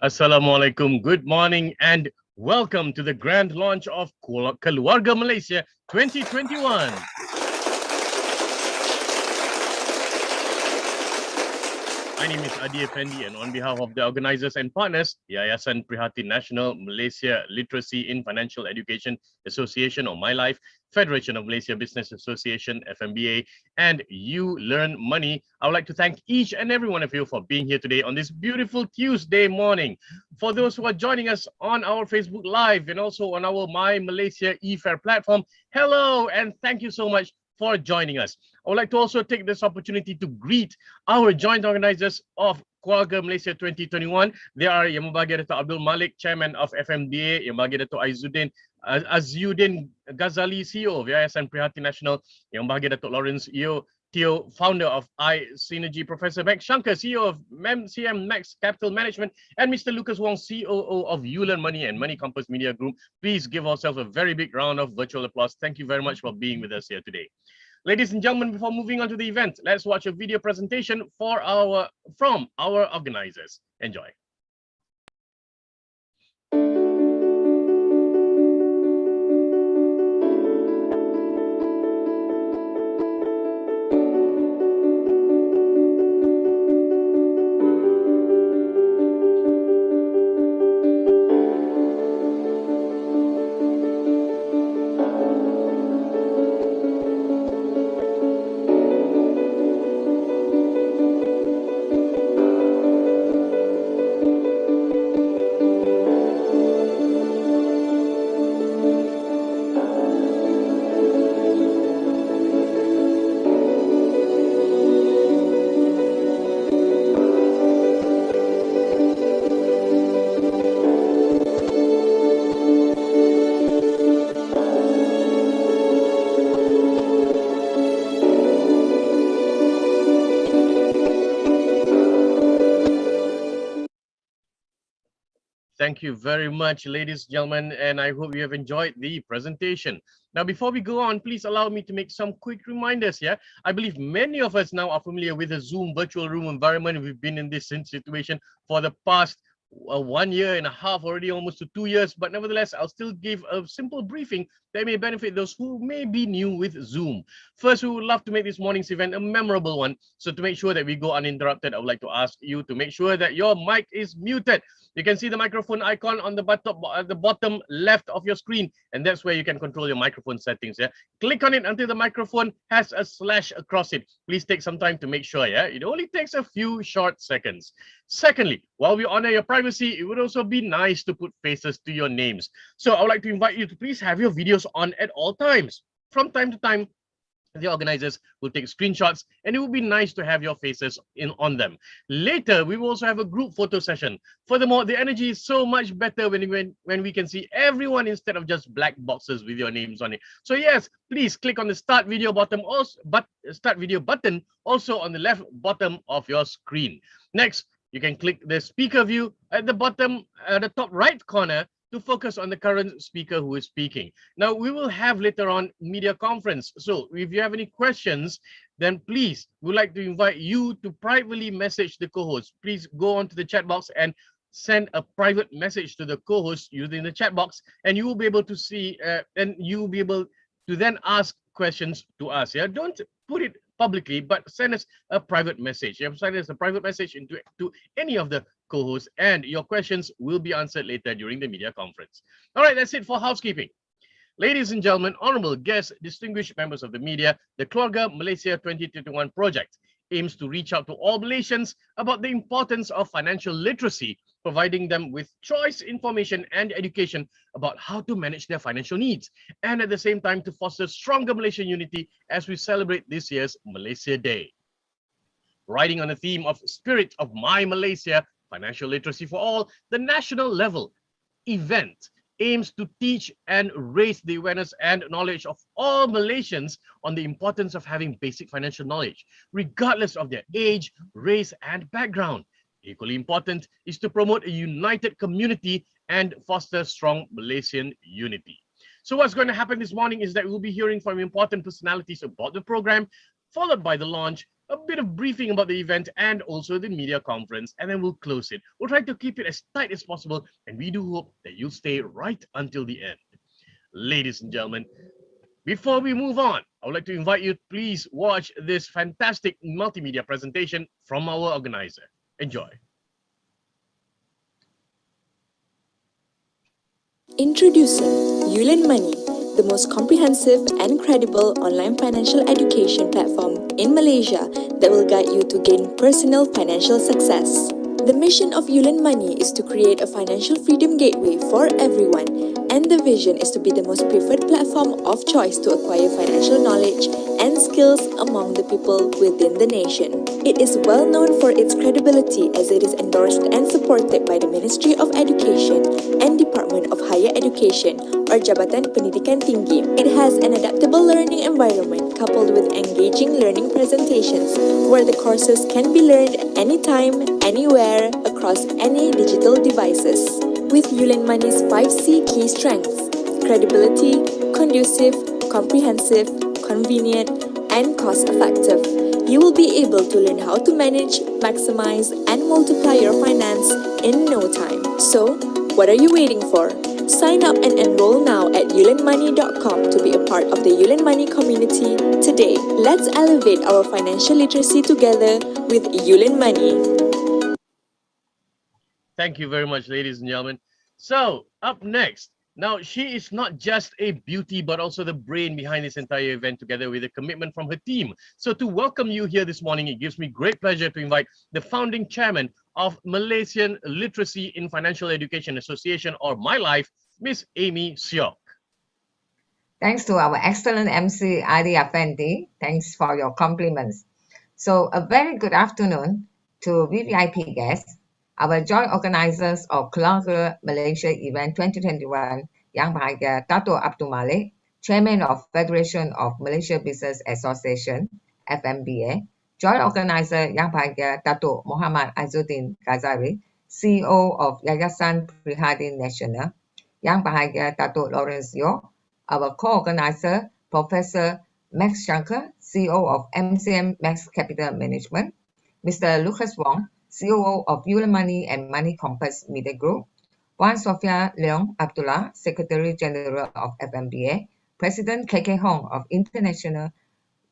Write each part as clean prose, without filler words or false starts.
Assalamualaikum, good morning and welcome to the grand launch of Keluarga Malaysia 2021. My name is Adi Effendi, and on behalf of the organizers and partners, Yayasan Prihation Nasional, Malaysia Literacy in Financial Education Association or MyLIFE, Federation of Malaysia Business Association, FMBA, and You Learn Money, I would like to thank each and every one of you for being here today on this beautiful Tuesday morning. For those who are joining us on our Facebook Live and also on our My Malaysia e-Fair platform, hello and thank you so much for joining us. I would like to also take this opportunity to greet our joint organizers of Keluarga Malaysia 2021. They are Yang Berbahagia Dato Abdul Malik, Chairman of FMDA, Yang Berbahagia Dato Aizuddin Ghazali, CEO of Yayasan Prihation Nasional, Yang Berbahagia Dato Lawrence Teo, founder of iSynergy, Professor Max Shankar, CEO of MCM Max Capital Management, and Mr. Lucas Wong, COO of You Learn Money and Money Compass Media Group. Please give ourselves a very big round of virtual applause. Thank you very much for being with us here today. Ladies and gentlemen, before moving on to the event, let's watch a video presentation from our organizers. Enjoy. Thank you very much, ladies and gentlemen, and I hope you have enjoyed the presentation. Now, before we go on, please allow me to make some quick reminders here. I believe many of us now are familiar with the Zoom virtual room environment. We've been in this situation for the past 1 year and a half, already almost to 2 years, but nevertheless, I'll still give a simple briefing that may benefit those who may be new with Zoom. First, we would love to make this morning's event a memorable one. So to make sure that we go uninterrupted, I would like to ask you to make sure that your mic is muted. You can see the microphone icon on the bottom left of your screen, and that's where you can control your microphone settings. Yeah, click on it until the microphone has a slash across it. Please take some time to make sure. Yeah, it only takes a few short seconds. Secondly, while we honor your privacy, it would also be nice to put faces to your names. So I would like to invite you to please have your videos on at all times. From time to time, the organizers will take screenshots, and it would be nice to have your faces on them. Later, we will also have a group photo session. Furthermore, the energy is so much better when we can see everyone instead of just black boxes with your names on it. So yes, please click on the start video button also on the left bottom of your screen. Next, you can click the speaker view at the bottom, the top right corner, to focus on the current speaker who is speaking. Now, we will have later on media conference. So if you have any questions, then please, we'd like to invite you to privately message the co-host. Please go onto the chat box and send a private message to the co-host using the chat box, and you will be able to see, and you will be able to then ask questions to us. Yeah, don't put it publicly, but send us a private message. You have send us a private message to any of the co-hosts, and your questions will be answered later during the media conference. All right, that's it for housekeeping. Ladies and gentlemen, honorable guests, distinguished members of the media, the Keluarga Malaysia 2021 project aims to reach out to all Malaysians about the importance of financial literacy, providing them with choice information and education about how to manage their financial needs, and at the same time to foster stronger Malaysian unity as we celebrate this year's Malaysia Day. Riding on the theme of Spirit of My Malaysia, Financial Literacy for All, the national level event aims to teach and raise the awareness and knowledge of all Malaysians on the importance of having basic financial knowledge, regardless of their age, race, and background. Equally important is to promote a united community and foster strong Malaysian unity. So what's going to happen this morning is that we'll be hearing from important personalities about the program, followed by the launch, a bit of briefing about the event and also the media conference, and then we'll close it. We'll try to keep it as tight as possible, and we do hope that you'll stay right until the end. Ladies and gentlemen, before we move on, I would like to invite you to please watch this fantastic multimedia presentation from our organizer. Enjoy. Introducing Yulin Money, the most comprehensive and credible online financial education platform in Malaysia that will guide you to gain personal financial success. The mission of Yulin Money is to create a financial freedom gateway for everyone, and the vision is to be the most preferred platform of choice to acquire financial knowledge and skills among the people within the nation. It is well known for its credibility as it is endorsed and supported by the Ministry of Education and Department of Higher Education or Jabatan Pendidikan Tinggi. It has an adaptable learning environment coupled with engaging learning presentations where the courses can be learned anytime, anywhere, across any digital devices. With Yulin Money's 5C key strengths: credibility, conducive, comprehensive, convenient, and cost-effective, you will be able to learn how to manage, maximize, and multiply your finance in no time. So, what are you waiting for? Sign up and enroll now at yulinmoney.com to be a part of the Yulin Money community today. Let's elevate our financial literacy together with Yulin Money. Thank you very much, ladies and gentlemen. So, up next, now she is not just a beauty, but also the brain behind this entire event, together with a commitment from her team. So, to welcome you here this morning, it gives me great pleasure to invite the founding chairman of Malaysian Literacy in Financial Education Association, or MyLIFE, Miss Amy Seok. Thanks to our excellent MC, Adi Afendi. Thanks for your compliments. So, a very good afternoon to VVIP guests, our joint organizers of Keluarga Malaysia Event 2021, Yang Bahagia Dato Abdul Malik, Chairman of Federation of Malaysia Business Association, FMBA, joint organizer Yang Bahagia Dato Muhammad Aizuddin Ghazali, CEO of Yayasan Prihation Nasional, Yang Bahagia Dato Lawrence, our co-organizer, Professor Max Shankar, CEO of MCM Max Capital Management, Mr. Lucas Wong, COO of Yulin Money and Money Compass Media Group, Wan Sofia Leong Abdullah, Secretary General of FMBA, President KK Hong of International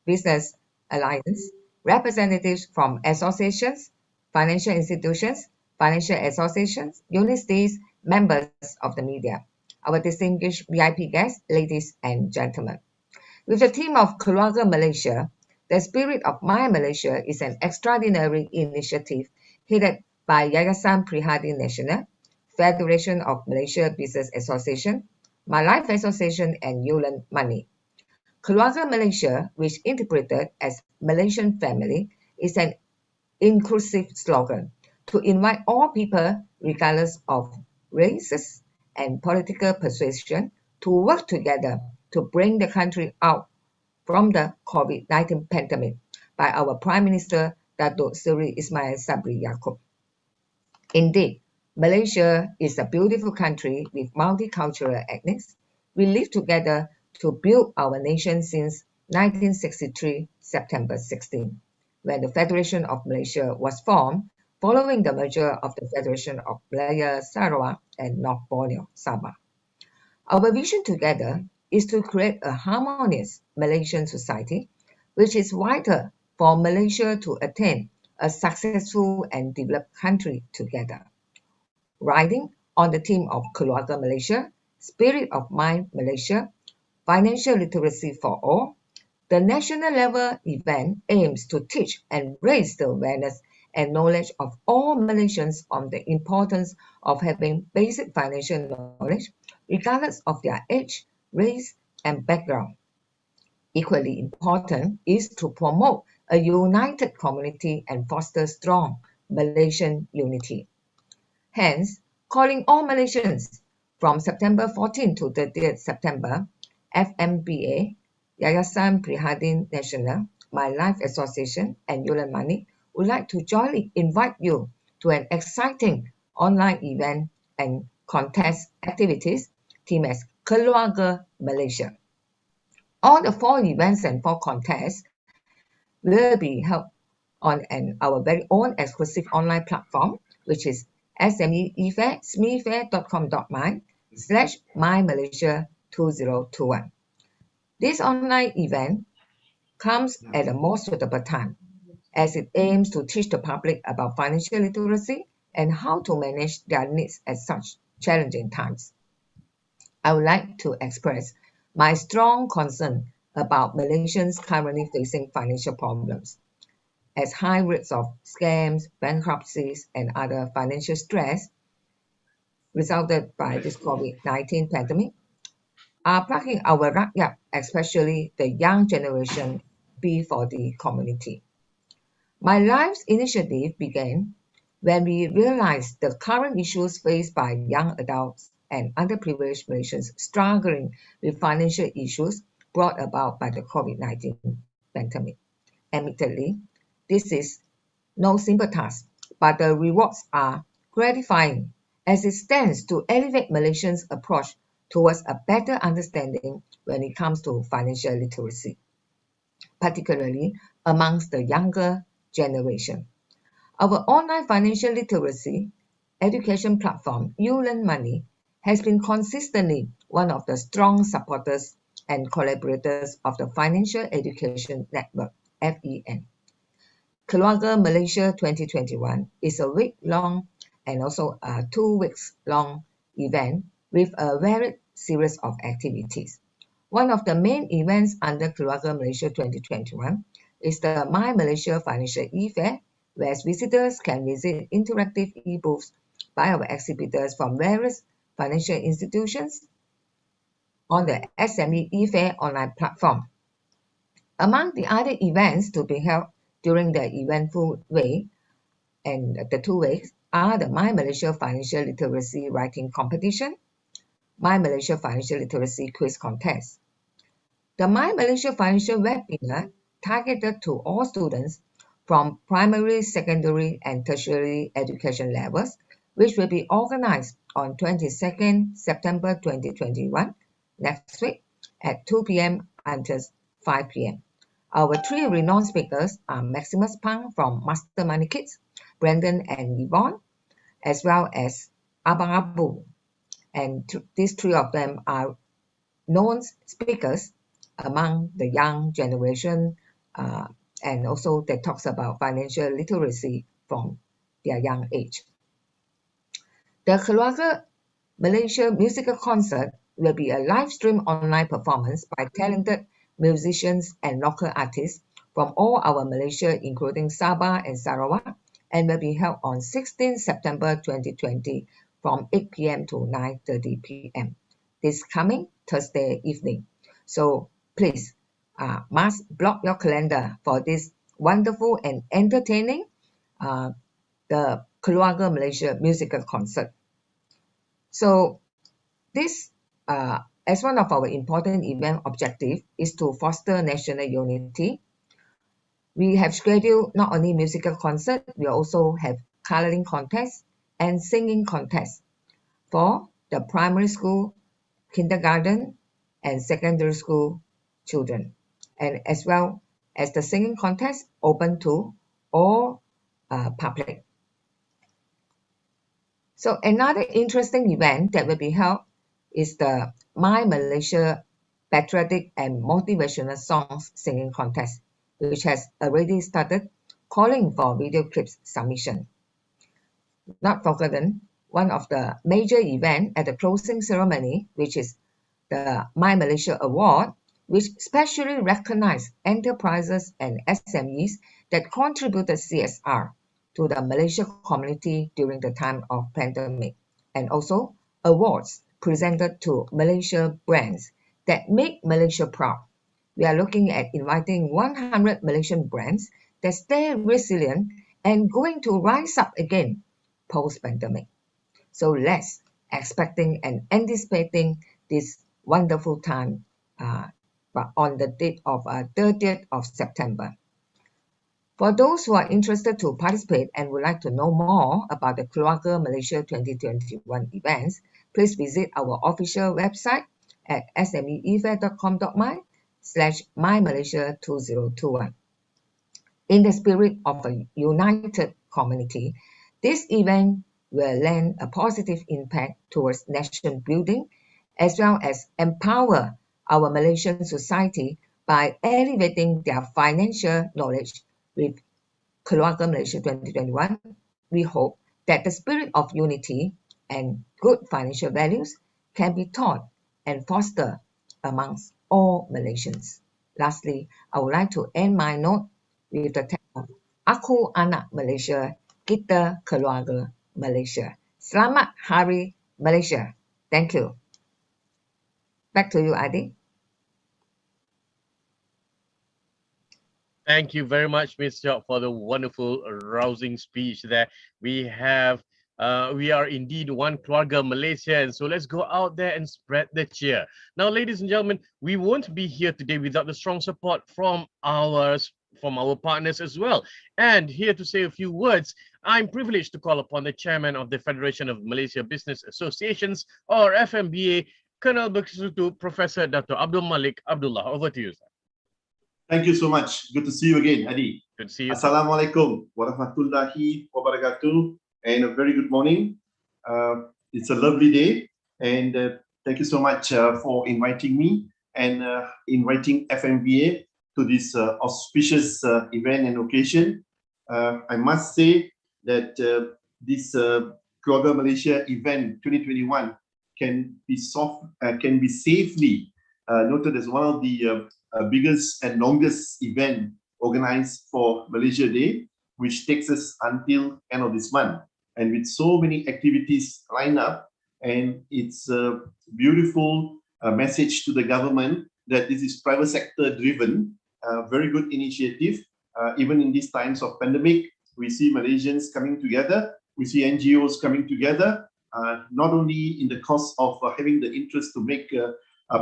Business Alliance, representatives from associations, financial institutions, financial associations, universities, members of the media, our distinguished VIP guests, ladies and gentlemen. With the team of Keluarga Malaysia, the Spirit of My Malaysia is an extraordinary initiative headed by Yayasan Prihation Nasional, Federation of Malaysia Business Association, MyLIFE Association, and Yulin Money. Keluarga Malaysia, which interpreted as Malaysian family, is an inclusive slogan to invite all people, regardless of races and political persuasion, to work together to bring the country out from the COVID-19 pandemic by our Prime Minister Dato Seri Ismail Sabri Yaakob. Indeed, Malaysia is a beautiful country with multicultural ethnics. We live together to build our nation since 1963, September 16, when the Federation of Malaysia was formed following the merger of the Federation of Malaya Sarawak and North Borneo, Sabah. Our vision together is to create a harmonious Malaysian society, which is vital for Malaysia to attain a successful and developed country together. Riding on the theme of Keluarga Malaysia, Spirit of My Malaysia, Financial Literacy for All, the national level event aims to teach and raise the awareness and knowledge of all Malaysians on the importance of having basic financial knowledge, regardless of their age, race, and background. Equally important is to promote a united community and foster strong Malaysian unity. Hence, calling all Malaysians from September 14 to 30th September, FMBA, Yayasan Prihation Nasional, MyLIFE Association, and Yulin Money would like to joyfully invite you to an exciting online event and contest activities themed as Keluarga Malaysia. All the 4 events and 4 contests will be held on our very own exclusive online platform, which is smefair.com.my/mymalaysia2021. This online event comes at a more suitable time, as it aims to teach the public about financial literacy and how to manage their needs at such challenging times. I would like to express my strong concern about Malaysians currently facing financial problems, as high rates of scams, bankruptcies, and other financial stress resulted by this COVID-19 pandemic are plaguing our rakyat, especially the young generation, be for the community. MyLIFE's initiative began when we realized the current issues faced by young adults and underprivileged Malaysians struggling with financial issues brought about by the COVID-19 pandemic. Admittedly, this is no simple task, but the rewards are gratifying as it stands to elevate Malaysians' approach towards a better understanding when it comes to financial literacy, particularly amongst the younger generation. Our online financial literacy education platform, Learn Money, has been consistently one of the strong supporters and collaborators of the Financial Education Network, FEN. Keluarga Malaysia 2021 is a week-long and also a 2 weeks long event with a varied series of activities. One of the main events under Keluarga Malaysia 2021 is the My Malaysia Financial E-Fair, where visitors can visit interactive e-booths by our exhibitors from various financial institutions on the SME E-Fair online platform. Among the other events to be held during the eventful week and the 2 weeks are the My Malaysia Financial Literacy Writing Competition, My Malaysia Financial Literacy Quiz Contest. The My Malaysia Financial webinar targeted to all students from primary, secondary, and tertiary education levels, which will be organized on 22nd September 2021, next week, at 2 p.m. until 5 p.m. Our 3 renowned speakers are Maximus Pang from Master Money Kids, Brandon and Yvonne, as well as Abang Abu. And these 3 of them are known speakers among the young generation, and also that talks about financial literacy from their young age. The Keluarga Malaysia musical concert will be a live stream online performance by talented musicians and local artists from all our Malaysia, including Sabah and Sarawak, and will be held on 16 September 2020 from 8 p.m. to 9:30 p.m. this coming Thursday evening. So please must block your calendar for this wonderful and entertaining the Keluarga Malaysia musical concert. So this as one of our important event objective is to foster national unity. We have scheduled not only musical concert, we also have coloring contests and singing contests for the primary school, kindergarten, and secondary school children, and as well as the singing contest open to all public. So another interesting event that will be held is the My Malaysia Patriotic and Motivational Songs Singing Contest, which has already started calling for video clips submission. Not forgotten, one of the major events at the closing ceremony, which is the My Malaysia Award, which specially recognizes enterprises and SMEs that contributed CSR to the Malaysia community during the time of pandemic, and also awards presented to Malaysia brands that make Malaysia proud. We are looking at inviting 100 Malaysian brands that stay resilient and going to rise up again post-pandemic. So let's expecting and anticipating this wonderful time on the date of 30th of September. For those who are interested to participate and would like to know more about the Keluarga Malaysia 2021 events, please visit our official website at smeefair.com.my/mymalaysia2021. In the spirit of a united community, this event will lend a positive impact towards nation building as well as empower our Malaysian society by elevating their financial knowledge with Keluarga Malaysia 2021. We hope that the spirit of unity and good financial values can be taught and fostered amongst all Malaysians. Lastly, I would like to end my note with the text, Aku anak Malaysia, kita keluarga Malaysia. Selamat Hari Malaysia. Thank you. Back to you, Adi. Thank you very much, Ms. Seok, for the wonderful, rousing speech there. We are indeed one Keluarga Malaysia, and so let's go out there and spread the cheer. Now, ladies and gentlemen, we won't be here today without the strong support from our partners as well. And here to say a few words, I'm privileged to call upon the chairman of the Federation of Malaysia Business Associations, or FMBA, Colonel Bersekutu Professor Dato Abdul Malik Abdullah. Over to you, sir. Thank you so much. Good to see you again, Adi. Good to see you. Assalamualaikum warahmatullahi wabarakatuh, and a very good morning. It's a lovely day, and thank you so much for inviting me and inviting FMBA to this auspicious event and occasion. I must say that this Keluarga Malaysia event 2021 can be safely noted as one of the biggest and longest event organized for Malaysia Day, which takes us until end of this month. And with so many activities lined up, and it's a beautiful message to the government that this is private sector driven, very good initiative. Even in these times of pandemic, we see Malaysians coming together, we see NGOs coming together, not only in the cause of having the interest to make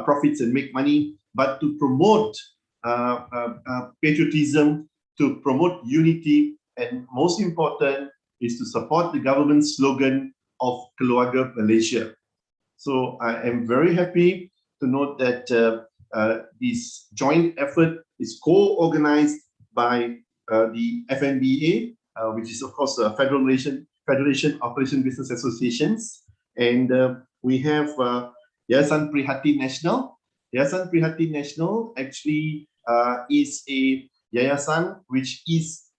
profits and make money, but to promote patriotism, to promote unity, and most important is to support the government slogan of Keluarga Malaysia. So I am very happy to note that this joint effort is co-organized by the FNBA, which is of course the Federation of Malaysian Business Associations, and we have Yayasan Prihation Nasional. Yayasan Prihation Nasional actually is a yayasan which is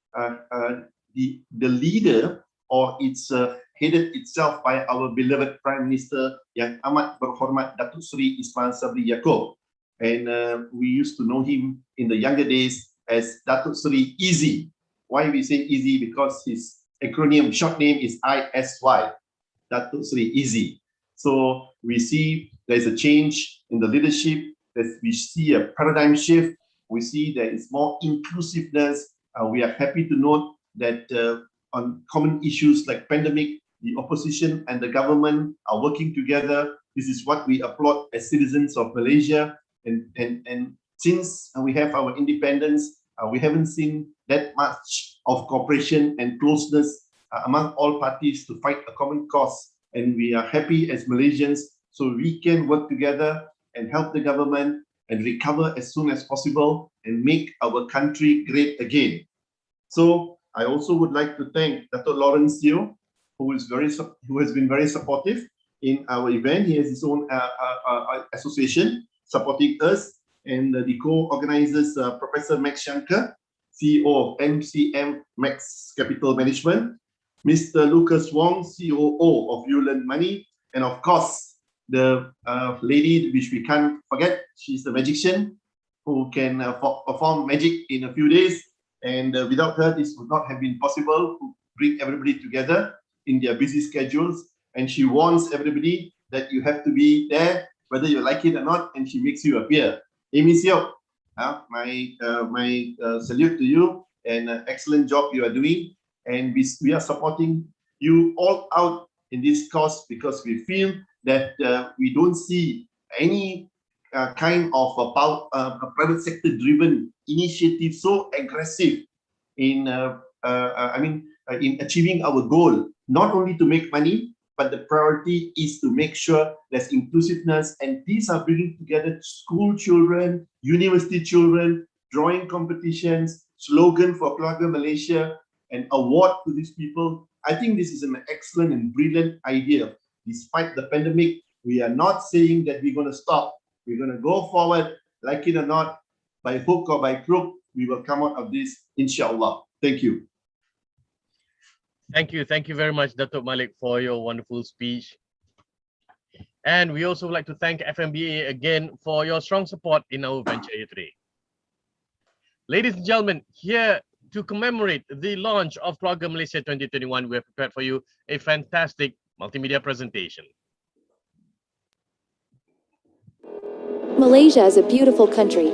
the leader, or it's headed itself by our beloved Prime Minister Yang Amat Berhormat Datuk Seri Ismail Sabri Yaakob, and we used to know him in the younger days as Datuk Seri Easy. Why we say Easy? Because his acronym short name is ISY, Datuk Seri Easy. So we see there's a change in the leadership, that we see a paradigm shift, we see there is more inclusiveness. We are happy to note that on common issues like pandemic, the opposition and the government are working together. This is what we applaud as citizens of Malaysia. And since we have our independence, we haven't seen that much of cooperation and closeness among all parties to fight a common cause. And we are happy as Malaysians, so we can work together and help the government and recover as soon as possible and make our country great again. So I also would like to thank Dato Lawrence Teo, who has been very supportive in our event. He has his own association supporting us, and the co-organizers, Professor Max Shankar, CEO of MCM Max Capital Management, Mr. Lucas Wong, COO of Yulen Money, and of course, the lady which we can't forget, she's the magician who can perform magic in a few days. And without her, this would not have been possible to bring everybody together in their busy schedules. And she warns everybody that you have to be there, whether you like it or not, and she makes you appear. Amy Seok, my salute to you, and excellent job you are doing. And we are supporting you all out in this cause because we feel that we don't see any kind of a private sector driven initiative so aggressive in in achieving our goal, not only to make money, but the priority is to make sure there's inclusiveness, and these are bringing together school children, university children, drawing competitions, slogan for Keluarga Malaysia and award to these people. I think this is an excellent and brilliant idea. Despite the pandemic, we are not saying that we're going to stop. We're going to go forward, like it or not, by hook or by crook, we will come out of this, inshallah. Thank you. Thank you. Thank you very much, Dato Malik, for your wonderful speech. And we also would like to thank FMBA again for your strong support in our venture here today. Ladies and gentlemen, here to commemorate the launch of Keluarga Malaysia 2021, we have prepared for you a fantastic multimedia presentation. Malaysia is a beautiful country.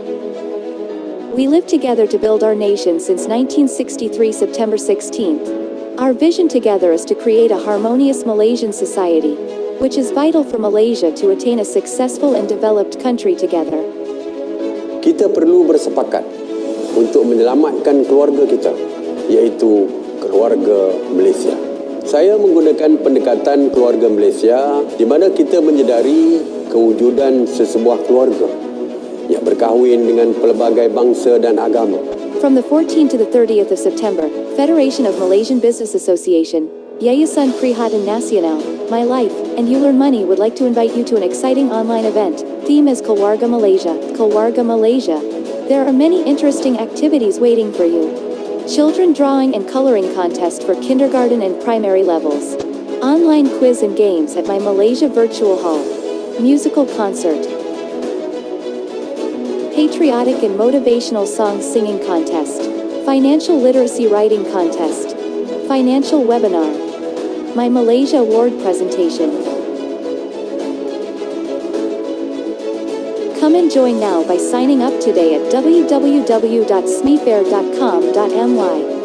We lived together to build our nation since 1963, September 16th. Our vision together is to create a harmonious Malaysian society, which is vital for Malaysia to attain a successful and developed country together. Kita perlu bersepakat untuk menyelamatkan keluarga kita, iaitu keluarga Malaysia. Saya menggunakan pendekatan keluarga Malaysia di mana kita menyedari kewujudan sesebuah keluarga yang berkahwin dengan pelbagai bangsa dan agama. From the 14th to the 30th of September, Federation of Malaysian Business Association, Yayasan Prihation Nasional, MyLIFE, and You Learn Money would like to invite you to an exciting online event. Theme is Keluarga Malaysia. Keluarga Malaysia. There are many interesting activities waiting for you. Children drawing and coloring contest for kindergarten and primary levels. Online quiz and games at My Malaysia Virtual Hall. Musical concert. Patriotic and motivational songs singing contest. Financial literacy writing contest. Financial webinar. My Malaysia Award presentation. Come and join now by signing up today at www.smefair.com.my.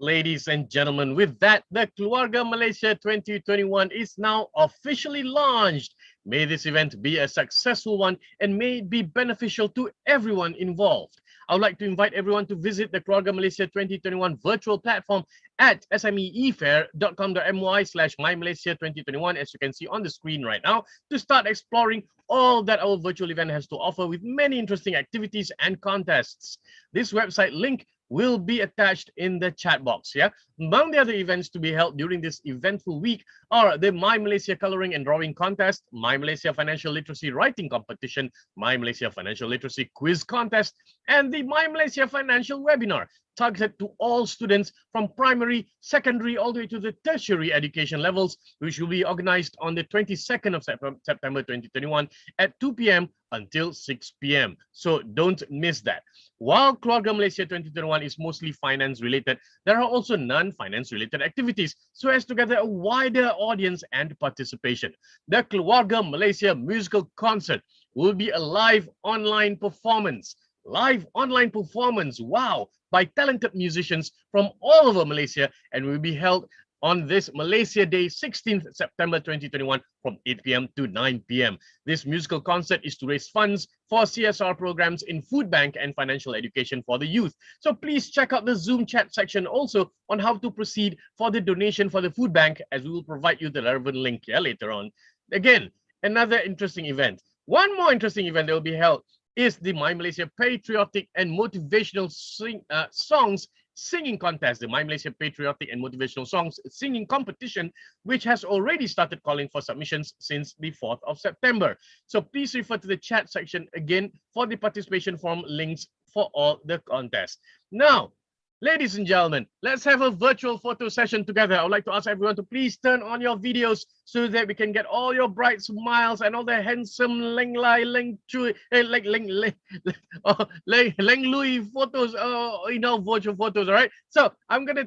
Ladies and gentlemen, with that, the Keluarga Malaysia 2021 is now officially launched. May this event be a successful one and may it be beneficial to everyone involved. I would like to invite everyone to visit the Keluarga Malaysia 2021 virtual platform at smefair.com.my/mymalaysia2021, as you can see on the screen right now, to start exploring all that our virtual event has to offer with many interesting activities and contests. This website link will be attached in the chat box. Yeah. Among the other events to be held during this eventful week are the My Malaysia Coloring and Drawing Contest, My Malaysia Financial Literacy Writing Competition, My Malaysia Financial Literacy Quiz Contest, and the My Malaysia Financial Webinar, targeted to all students from primary, secondary, all the way to the tertiary education levels, which will be organized on the 22nd of September 2021 at 2 p.m. until 6 p.m. So don't miss that. While Keluarga Malaysia 2021 is mostly finance related, there are also non-finance related activities so as to gather a wider audience and participation. The Keluarga Malaysia musical concert will be a live online performance. Live online performance, wow, by talented musicians from all over Malaysia, and will be held on this Malaysia Day, 16th September 2021 from 8 p.m. to 9 p.m. This musical concert is to raise funds for CSR programs in food bank and financial education for the youth. So please check out the Zoom chat section also on how to proceed for the donation for the food bank, as we will provide you the relevant link here later on. Again, another interesting event. One more interesting event that will be held is the My Malaysia Patriotic and Motivational Songs Singing Contest, the My Malaysia Patriotic and Motivational Songs Singing Competition, which has already started calling for submissions since the 4th of September. So please refer to the chat section again for the participation form links for all the contests. Now, ladies and gentlemen, let's have a virtual photo session together. I would like to ask everyone to please turn on your videos so that we can get all your bright smiles and all the handsome Leng Lai, Leng Chui, Leng Lui photos, virtual photos. All right. So I'm gonna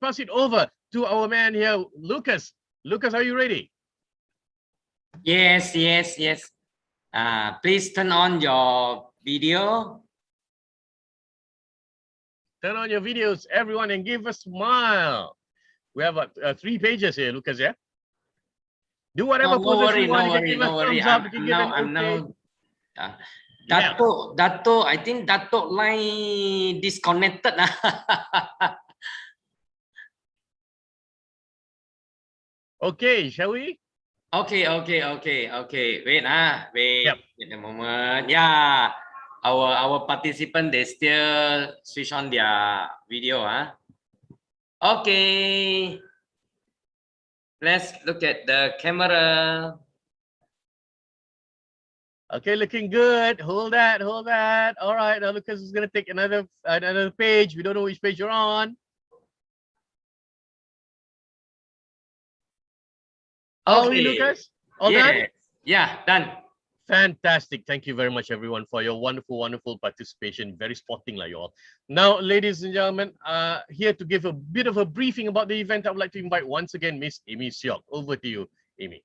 pass it over to our man here, Lucas. Lucas, are you ready? Yes. Please turn on your video. Turn on your videos, everyone, and give a smile. We have 3 pages here, Lucas, yeah? Do whatever poses you want. No worry. I'm now. Dato, I think Dato line disconnected. Okay, shall we? Okay. Wait, wait, Yep. wait a moment. Yeah, our participant they still switch on their video, Okay, let's look at the camera. Okay, looking good. Hold that. All right, now Lucas is gonna take another page. We don't know which page you're on. Are we, Okay. Lucas? All done? Yeah, done. Fantastic. Thank you very much, everyone, for your wonderful participation. Very sporting, like you all. Now, ladies and gentlemen, here to give a bit of a briefing about the event, I would like to invite once again Miss Amy Seok. Over to you, Amy.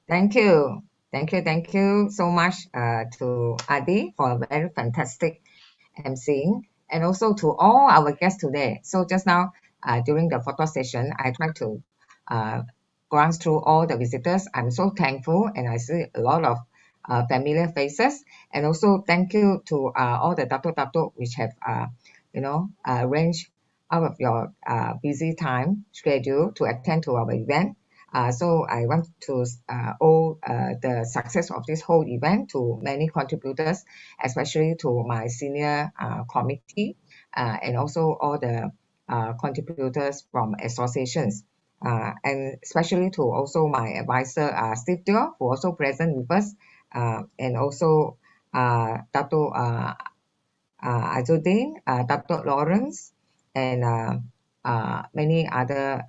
Thank you. Thank you so much to Adi for a very fantastic emceeing, and also to all our guests today. So just now, during the photo session, I tried to uh, glance through all the visitors. I'm so thankful, and I see a lot of familiar faces. And also thank you to all the Dato which have arranged out of your busy time schedule to attend to our event. So I want to owe the success of this whole event to many contributors, especially to my senior committee and also all the contributors from associations. And especially to also my advisor, Steve Teo, who also present with us, and also Dato Aizuddin, Dato Lawrence, and many other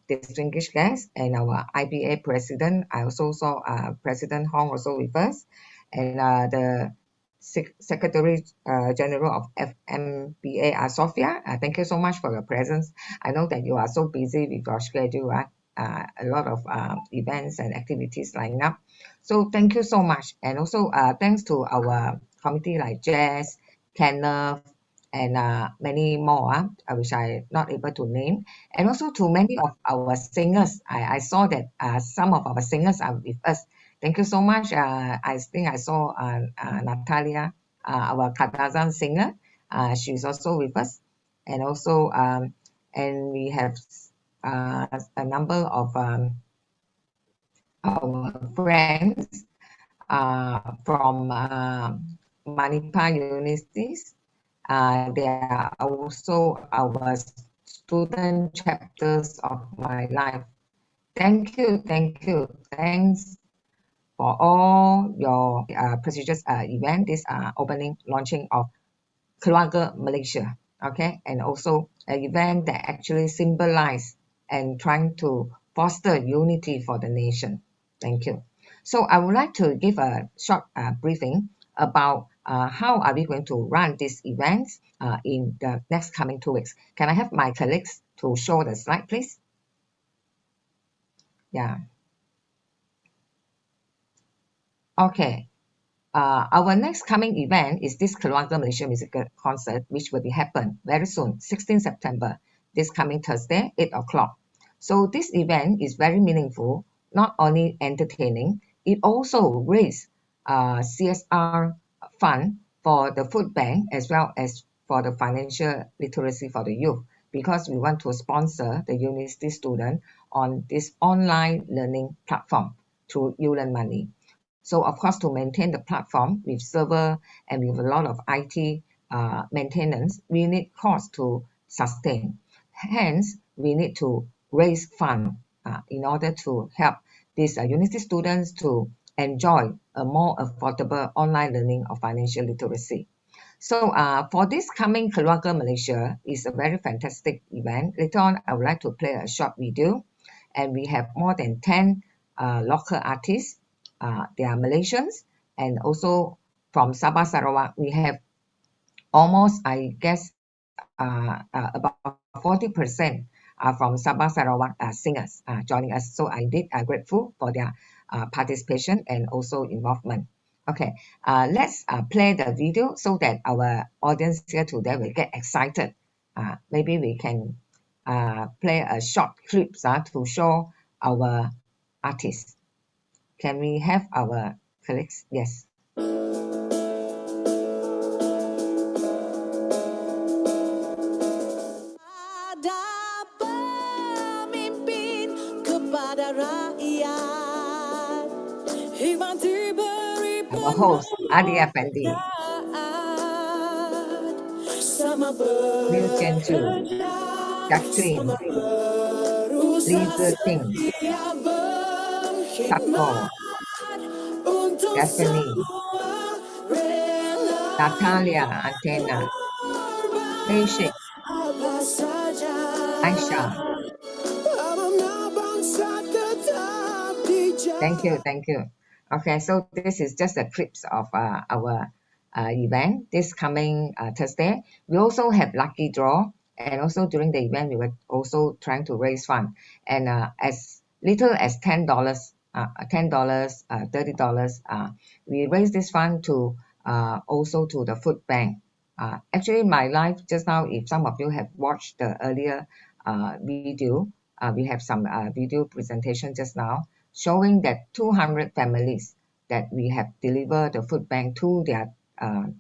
distinguished guests, and our IBA president. I also saw President Hong also with us, and the Secretary General of FMBA, Sophia. Thank you so much for your presence. I know that you are so busy with your schedule, a lot of events and activities lining up. So thank you so much. And also thanks to our committee like Jazz, Kenneth, and many more, which I not able to name. And also to many of our singers. I saw that some of our singers are with us. Thank you so much. I think I saw Natalia, our Kadazan singer. She's also with us. And also, and we have a number of our friends from Manipal universities. They are also our student chapters of MyLIFE. Thank you. Thanks for all your prestigious event, this opening, launching of Keluarga Malaysia, okay, and also an event that actually symbolize and trying to foster unity for the nation. Thank you. So I would like to give a short briefing about how are we going to run this event in the next coming 2 weeks. Can I have my colleagues to show the slide, please? Yeah. Okay. Our next coming event is this Keluarga Malaysia musical concert, which will be happen very soon, 16 September, this coming Thursday, 8 o'clock. So this event is very meaningful, not only entertaining, it also raise CSR fund for the food bank as well as for the financial literacy for the youth, because we want to sponsor the university student on this online learning platform through Ulearn Money. So of course, to maintain the platform with server and with a lot of IT maintenance, we need cost to sustain. Hence, we need to raise fund in order to help these university students to enjoy a more affordable online learning of financial literacy. So for this coming Keluarga Malaysia is a very fantastic event. Later on, I would like to play a short video, and we have more than 10 local artists. They are Malaysians, and also from Sabah Sarawak, we have almost, I guess, about 40% from Sabah Sarawak singers joining us. So I did grateful for their participation and also involvement. Okay, let's play the video so that our audience here today will get excited. Maybe we can play a short clips to show our artists. Can we have our colleagues? Yes. Ada pemimpin Our host, Adi Effendi, Liu Jianju, Jacqueline, Lee Tze Ting, Taco, Daphne, Natalia Antena, Ashik, Aisha. Thank you. Okay, so this is just a clips of our event this coming Thursday. We also have lucky draw, and also during the event we were also trying to raise fund, and as little as $10, $30, we raise this fund to also to the food bank. Actually, my life just now, if some of you have watched the earlier video, we have some video presentation just now showing that 200 families that we have delivered the food bank to their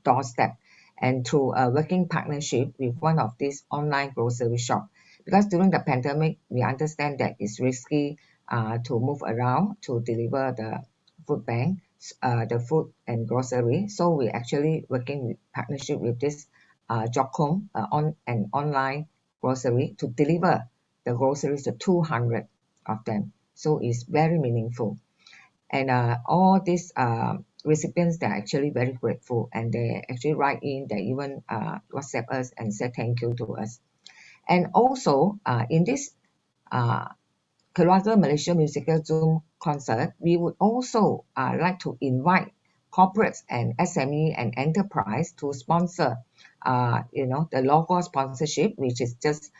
doorstep, and through a working partnership with one of these online grocery shop. Because during the pandemic, we understand that it's risky to move around to deliver the food bank, the food and grocery. So we actually working with partnership with this Jokong on an online grocery to deliver the groceries to 200 of them. So it's very meaningful. And all these recipients, they're actually very grateful, and they actually write in, they even WhatsApp us and say thank you to us. And also in this Keluarga Malaysia musical Zoom concert, we would also like to invite corporates and SME and enterprise to sponsor, the logo sponsorship, which is just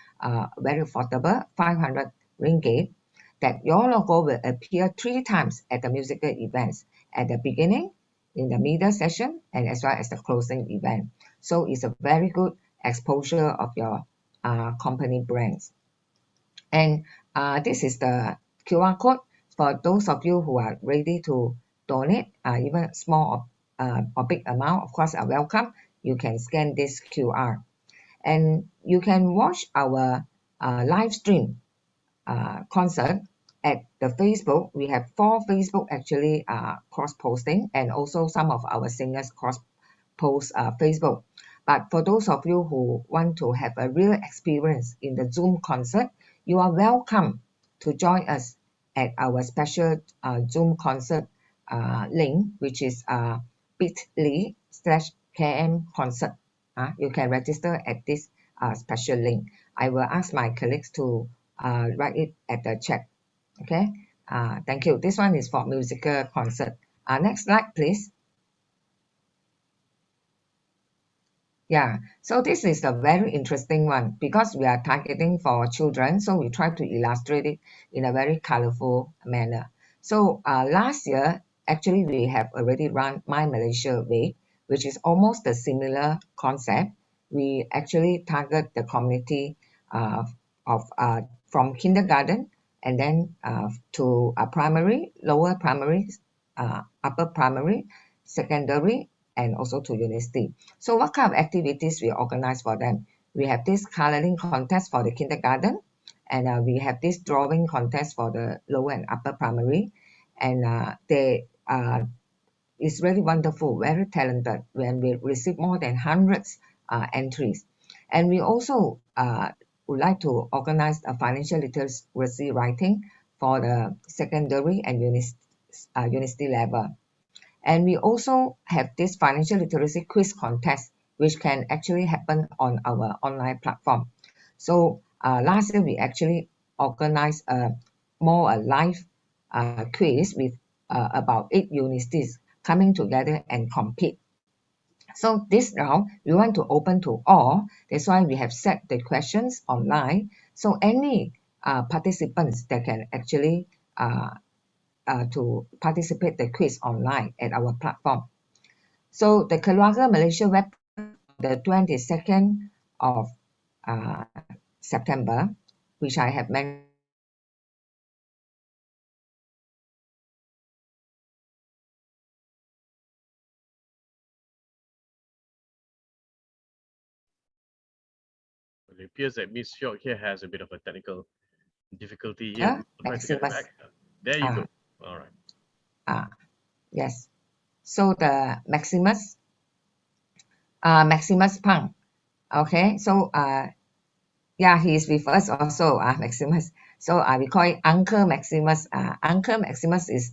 very affordable, 500 ringgit, that your logo will appear 3 times at the musical events, at the beginning, in the middle session, and as well as the closing event. So it's a very good exposure of your company brands. And this is the QR code for those of you who are ready to donate, even small or big amount, of course, are welcome. You can scan this QR. And you can watch our live stream concert at the Facebook. We have 4 Facebook actually cross posting, and also some of our singers cross post Facebook. But for those of you who want to have a real experience in the Zoom concert, you are welcome to join us at our special Zoom concert link, which is bit.ly/KM concert. You can register at this special link. I will ask my colleagues to write it at the chat. Okay. Thank you. This one is for musical concert. Next slide, please. Yeah, so this is a very interesting one because we are targeting for children, so we try to illustrate it in a very colorful manner. So last year, actually, we have already run My Malaysia Way, which is almost a similar concept. We actually target the community from kindergarten and then to primary, lower primary, upper primary, secondary, and also to university. So what kind of activities we organize for them? We have this coloring contest for the kindergarten, and we have this drawing contest for the lower and upper primary, and it's really wonderful, very talented when we receive more than hundreds entries. And we also would like to organize a financial literacy writing for the secondary and university level. And we also have this financial literacy quiz contest, which can actually happen on our online platform. So last year, we actually organized a live quiz with about 8 universities coming together and compete. So this round, we want to open to all. That's why we have set the questions online. So any participants that can actually to participate the quiz online at our platform. So the Keluarga Malaysia web, the 22nd of September, which I have mentioned. It appears that Miss Seok here has a bit of a technical difficulty here. We'll try to get her Maximus back. There you Ah. go. All right. Yes. So the Maximus Pang. Okay. So yeah, he is with us also, Maximus. So we call it Uncle Maximus. Uncle Maximus is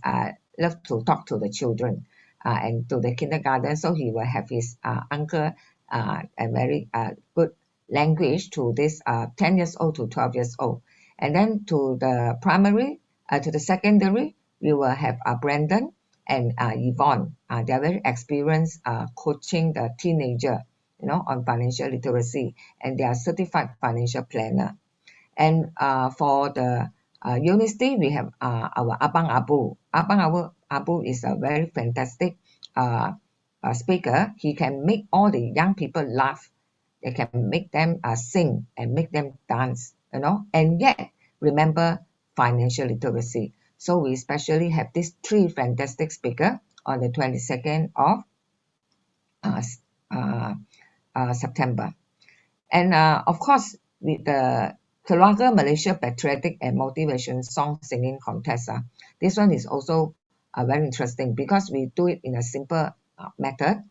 love to talk to the children and to the kindergarten. So he will have his uncle a very good language to this 10 years old to 12 years old. And then to the primary, to the secondary, we will have Brandon and Yvonne. They are very experienced coaching the teenager, on financial literacy, and they are certified financial planner. And for the university, we have our Abang Abu. Abu is a very fantastic speaker. He can make all the young people laugh. They can make them sing and make them dance, and yet remember financial literacy. So we especially have these three fantastic speakers on the 22nd of September. And of course, with the Keluarga Malaysia Patriotic and Motivation Song Singing Contest, this one is also very interesting because we do it in a simple method.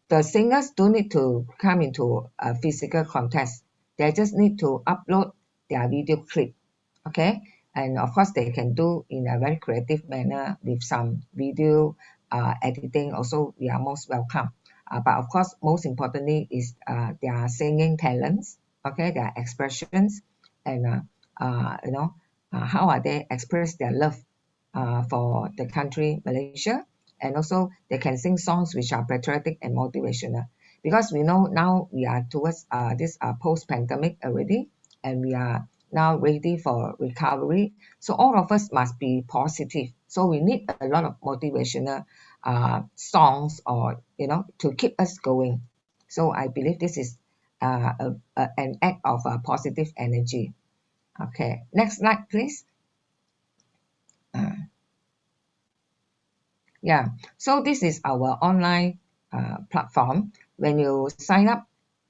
The singers don't need to come into a physical contest. They just need to upload their video clip, okay? And of course, they can do in a very creative manner with some video editing. Also, we are most welcome. But of course, most importantly is their singing talents, okay, their expressions, and how are they express their love for the country Malaysia, and also they can sing songs which are patriotic and motivational. Because we know now we are towards this post-pandemic already, and we are now ready for recovery. So all of us must be positive. So we need a lot of motivational songs, or to keep us going. So I believe this is an act of positive energy. Okay, next slide, please. Yeah, so this is our online platform. When you sign up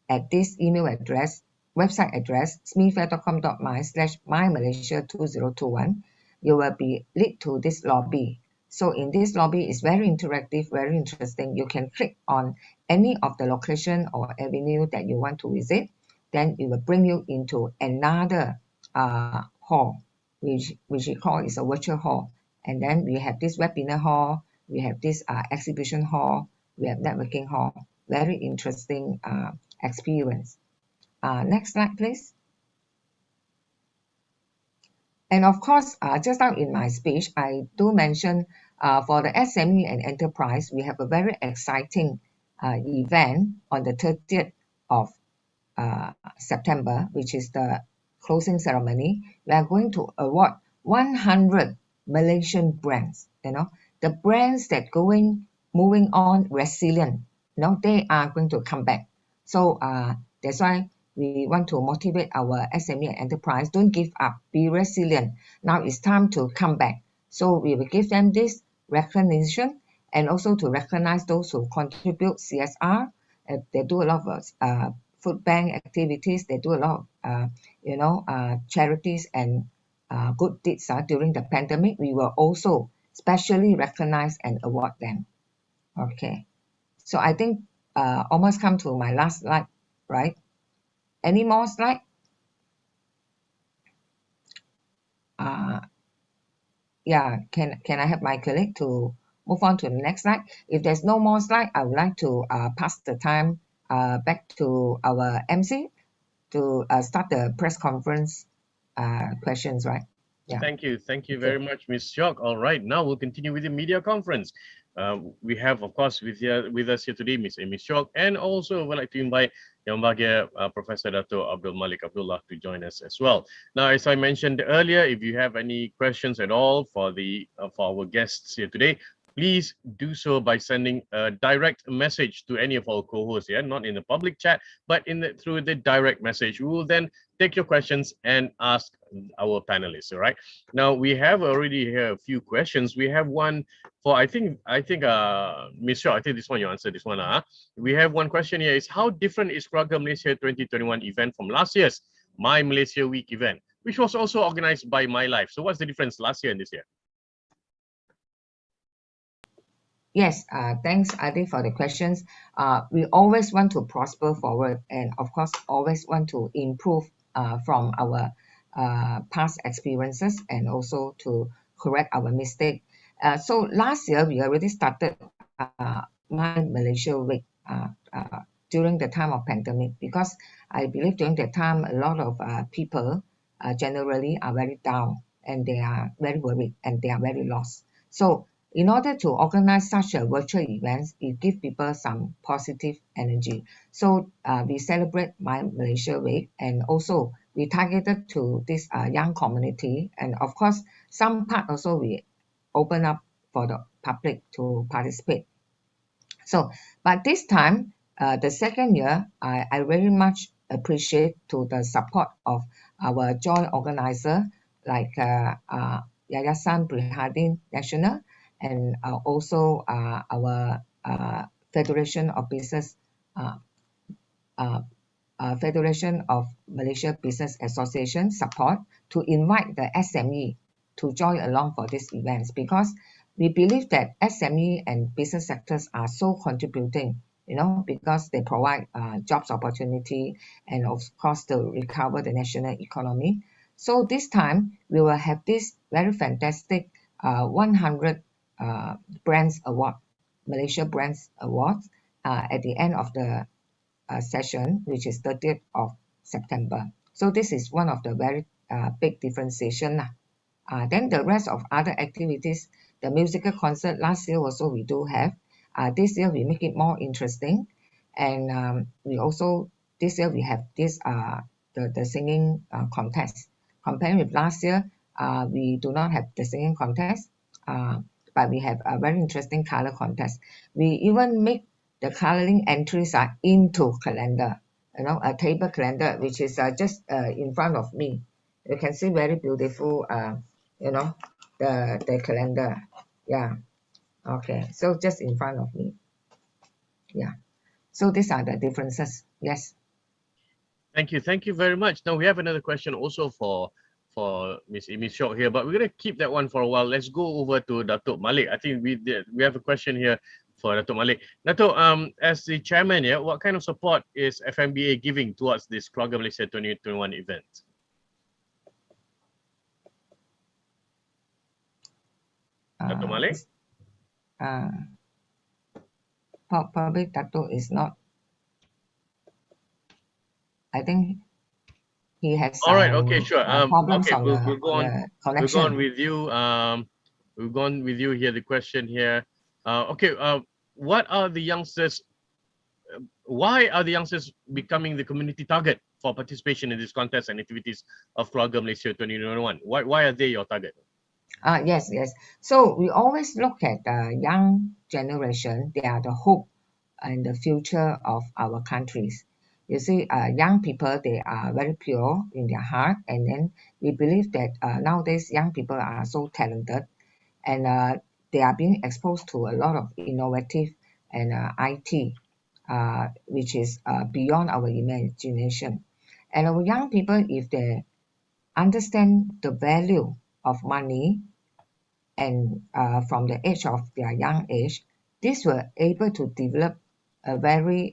at this email address, website address, smefair.com.my/mymalaysia2021, you will be led to this lobby. So in this lobby, it's very interactive, very interesting. You can click on any of the location or avenue that you want to visit. Then it will bring you into another hall, which we call is a virtual hall. And then we have this webinar hall, we have this exhibition hall, we have networking hall. Very interesting experience. Next slide, please. And of course, just now in my speech, I do mention for the SME and enterprise, we have a very exciting event on the 30th of September, which is the closing ceremony. We are going to award 100 Malaysian brands, the brands that moving on resilient, they are going to come back. So that's why we want to motivate our SME and enterprise. Don't give up, be resilient. Now it's time to come back. So we will give them this recognition, and also to recognize those who contribute CSR. They do a lot of food bank activities. They do a lot of charities and good deeds during the pandemic. We will also specially recognize and award them. Okay, so I think almost come to my last slide, right? Any more slide? Yeah, can I have my colleague to move on to the next slide? If there's no more slide, I would like to pass the time back to our MC to start the press conference questions, right? Yeah. Thank you very much, Ms. Seok. All right, now we'll continue with the media conference. We have, of course, with us here today, Ms. Amy Seok, and also we'd like to invite Yang Bahagia Professor Dato Abdul Malik Abdullah to join us as well. Now, as I mentioned earlier, if you have any questions at all for our guests here today, please do so by sending a direct message to any of our co-hosts here, not in the public chat, but through the direct message. We will then take your questions and ask our panelists. All right. Now we have already here a few questions. We have one for I think Ms. Shaw, I think this one you answered this one. We have one question here: is how different is Keluarga Malaysia 2021 event from last year's My Malaysia Week event, which was also organized by MyLIFE? So what's the difference last year and this year? Yes, thanks, Adi, for the questions. We always want to prosper forward and, of course, always want to improve from our past experiences and also to correct our mistake. So last year, we already started My Malaysia Week during the time of pandemic because I believe during that time, a lot of people generally are very down and they are very worried and they are very lost. So in order to organize such a virtual events, it gives people some positive energy. So we celebrate My Malaysia Week and also we targeted to this young community. And of course, some part also we open up for the public to participate. So, but this time, the second year, I very much appreciate to the support of our joint organizer like Yayasan Prihation Nasional and also our Federation of Business uh, uh, Federation of Malaysia Business Association support to invite the SME to join along for these events because we believe that SME and business sectors are so contributing, because they provide jobs opportunity and of course to recover the national economy. So this time we will have this very fantastic 100 brands award, Malaysia Brands Awards at the end of the session, which is 30th of September. So this is one of the very big differentiation lah. Then the rest of other activities, the musical concert last year also we do have. This year we make it more interesting, and we also this year we have this the singing contest. Comparing with last year, we do not have the singing contest, but we have a very interesting color contest. We even make the coloring entries are into calendar, a table calendar which is just in front of me. You can see very beautiful the calendar. Yeah. Okay, so just in front of me. Yeah. So these are the differences. Yes. Thank you very much. Now we have another question also for Miss Seok here, but we're gonna keep that one for a while. Let's go over to Dato Malik. I think we have a question here for Dato Malik. Dato, as the chairman, yeah, what kind of support is FMBA giving towards this Keluarga Malaysia 2021 event? Dato Malik? Probably Dato is not. I think he has all right, okay, sure. problems Okay, on we'll go on. the We'll go on connection. with you. We'll go on with you here. The question here. Okay. What are the youngsters? Why are the youngsters becoming the community target for participation in this contest and activities of Keluarga Malaysia 2021? Why are they your target? Yes. So we always look at the young generation. They are the hope and the future of our countries. You see, young people, they are very pure in their heart. And then we believe that nowadays young people are so talented and they are being exposed to a lot of innovative and IT, which is beyond our imagination. And our young people, if they understand the value of money and from the age of their young age, this will able to develop a very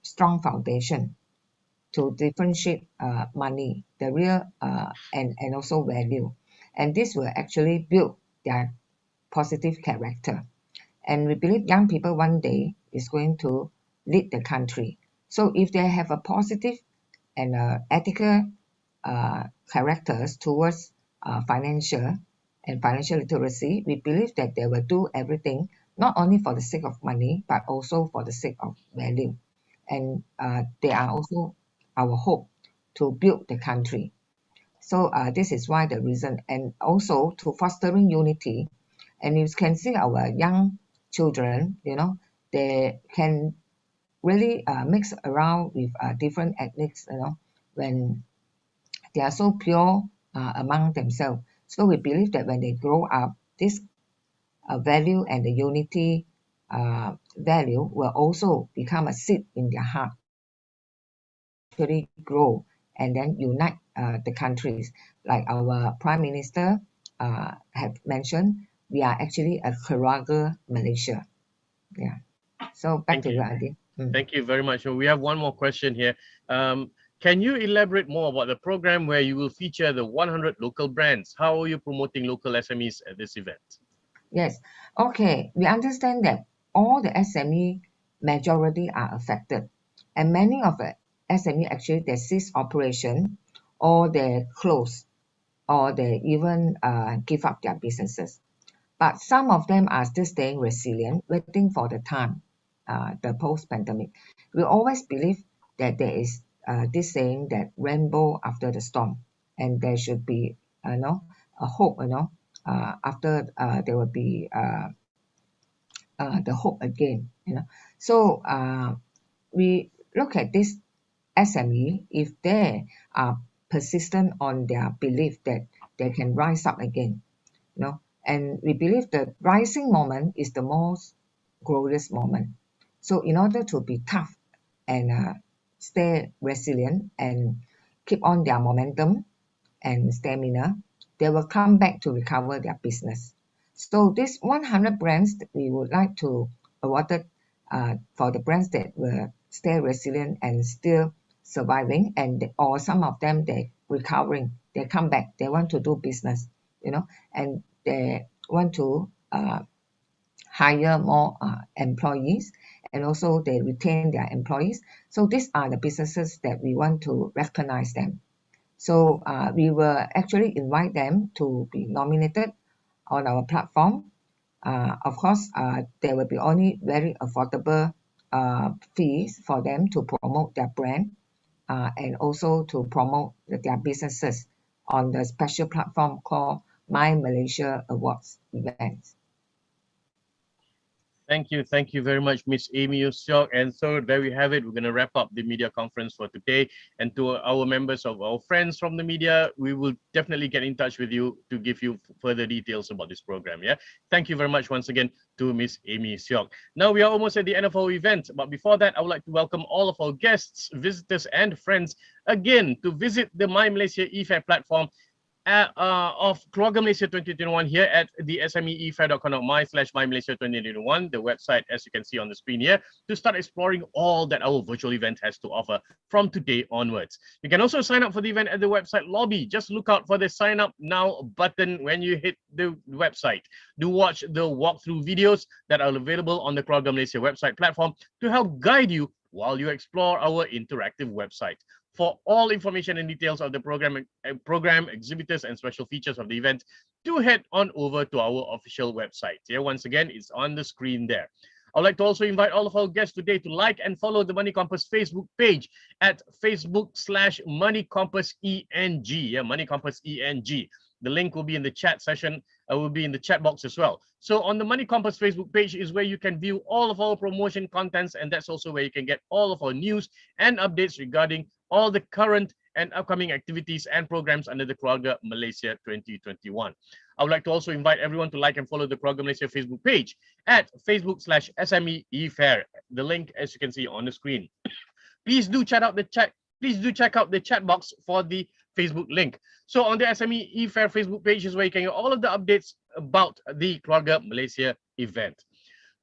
strong foundation to differentiate money, the real and also value. And this will actually build their positive character. And we believe young people one day is going to lead the country. So if they have a positive and ethical characters towards financial and financial literacy, we believe that they will do everything not only for the sake of money, but also for the sake of value. And they are also our hope to build the country. So this is why the reason, and also to fostering unity. And you can see our young children, they can really mix around with different ethnics, when they are so pure among themselves. So we believe that when they grow up, this value and the unity value will also become a seed in their heart, actually grow and then unite the countries. Like our Prime Minister have mentioned, we are actually a Keluarga Malaysia. Yeah. So back to you, Adi. Thank you very much. So we have one more question here. Can you elaborate more about the program where you will feature the 100 local brands? How are you promoting local SMEs at this event? Yes. Okay. We understand that all the SME majority are affected, and many of the SME actually they cease operation, or they close, or they even give up their businesses. But some of them are still staying resilient, waiting for the time, the post-pandemic. We always believe that there is this saying that rainbow after the storm, and there should be, a hope, after there will be the hope again. So we look at this SME, if they are persistent on their belief that they can rise up again. And we believe the rising moment is the most glorious moment. So in order to be tough and stay resilient and keep on their momentum and stamina, they will come back to recover their business. So this 100 brands that we would like to award for the brands that will stay resilient and still surviving, and or some of them they recovering, they come back, they want to do business, and they want to hire more employees, and also they retain their employees. So these are the businesses that we want to recognize them. So we will actually invite them to be nominated on our platform. Of course, there will be only very affordable fees for them to promote their brand and also to promote their businesses on the special platform called MyMalaysia Awards events. Thank you very much, Miss Amy Seok. And so there we have it. We're going to wrap up the media conference for today. And to our members of our friends from the media, we will definitely get in touch with you to give you further details about this program. Yeah. Thank you very much once again to Miss Amy Seok. Now we are almost at the end of our event, but before that, I would like to welcome all of our guests, visitors, and friends again to visit the My Malaysia eFair platform of Keluarga Malaysia 2021 here at the SMEefair.com.my/MyMalaysia2021, the website as you can see on the screen here, to start exploring all that our virtual event has to offer from today onwards. You can also sign up for the event at the website lobby. Just look out for the sign up now button when you hit the website. Do watch the walkthrough videos that are available on the Keluarga Malaysia website platform to help guide you while you explore our interactive website. For all information and details of the program, exhibitors, and special features of the event, do head on over to our official website. Here, once again, it's on the screen there. I'd like to also invite all of our guests today to like and follow the Money Compass Facebook page at Facebook/MoneyCompassENG. Yeah, Money Compass ENG. The link will be in the chat session, will be in the chat box as well. So on the Money Compass Facebook page is where you can view all of our promotion contents, and that's also where you can get all of our news and updates regarding all the current and upcoming activities and programs under the Keluarga Malaysia 2021. I would like to also invite everyone to like and follow the Keluarga Malaysia Facebook page at Facebook/SMEeFair. The link, as you can see on the screen. Please do check out the chat. Please do check out the chat box for the Facebook link. So on the SME eFair Facebook page is where you can get all of the updates about the Keluarga Malaysia event.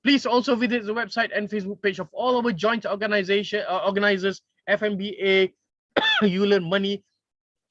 Please also visit the website and Facebook page of all our joint organizers, FMBA, You Learn Money,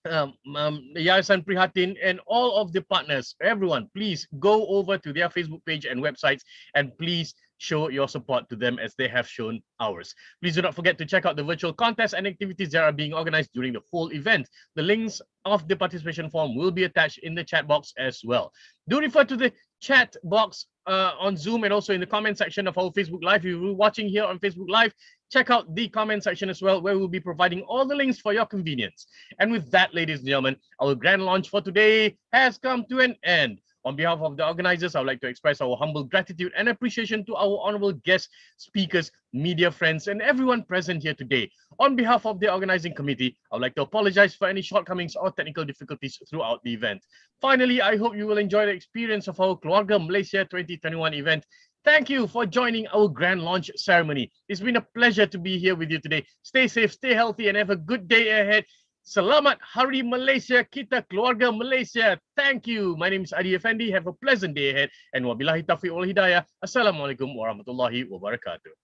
Yayasan Prihation, and all of the partners. Everyone, please go over to their Facebook page and websites, and please show your support to them as they have shown ours. Please do not forget to check out the virtual contests and activities that are being organized during the whole event. The links of the participation form will be attached in the chat box as well. Do refer to the chat box on Zoom and also in the comment section of our Facebook Live. If you're watching here on Facebook Live, check out the comment section as well, where we'll be providing all the links for your convenience. And with that, ladies and gentlemen, our grand launch for today has come to an end. On behalf of the organizers, I would like to express our humble gratitude and appreciation to our honorable guests, speakers, media friends, and everyone present here today. On behalf of the organizing committee, I would like to apologize for any shortcomings or technical difficulties throughout the event. Finally, I hope you will enjoy the experience of our Keluarga Malaysia 2021 event. Thank you for joining our grand launch ceremony. It's been a pleasure to be here with you today. Stay safe, stay healthy, and have a good day ahead. Selamat Hari Malaysia, kita Keluarga Malaysia. Thank you. My name is Adi Effendi. Have a pleasant day ahead. And wabillahi taufiq wal hidayah. Assalamualaikum warahmatullahi wabarakatuh.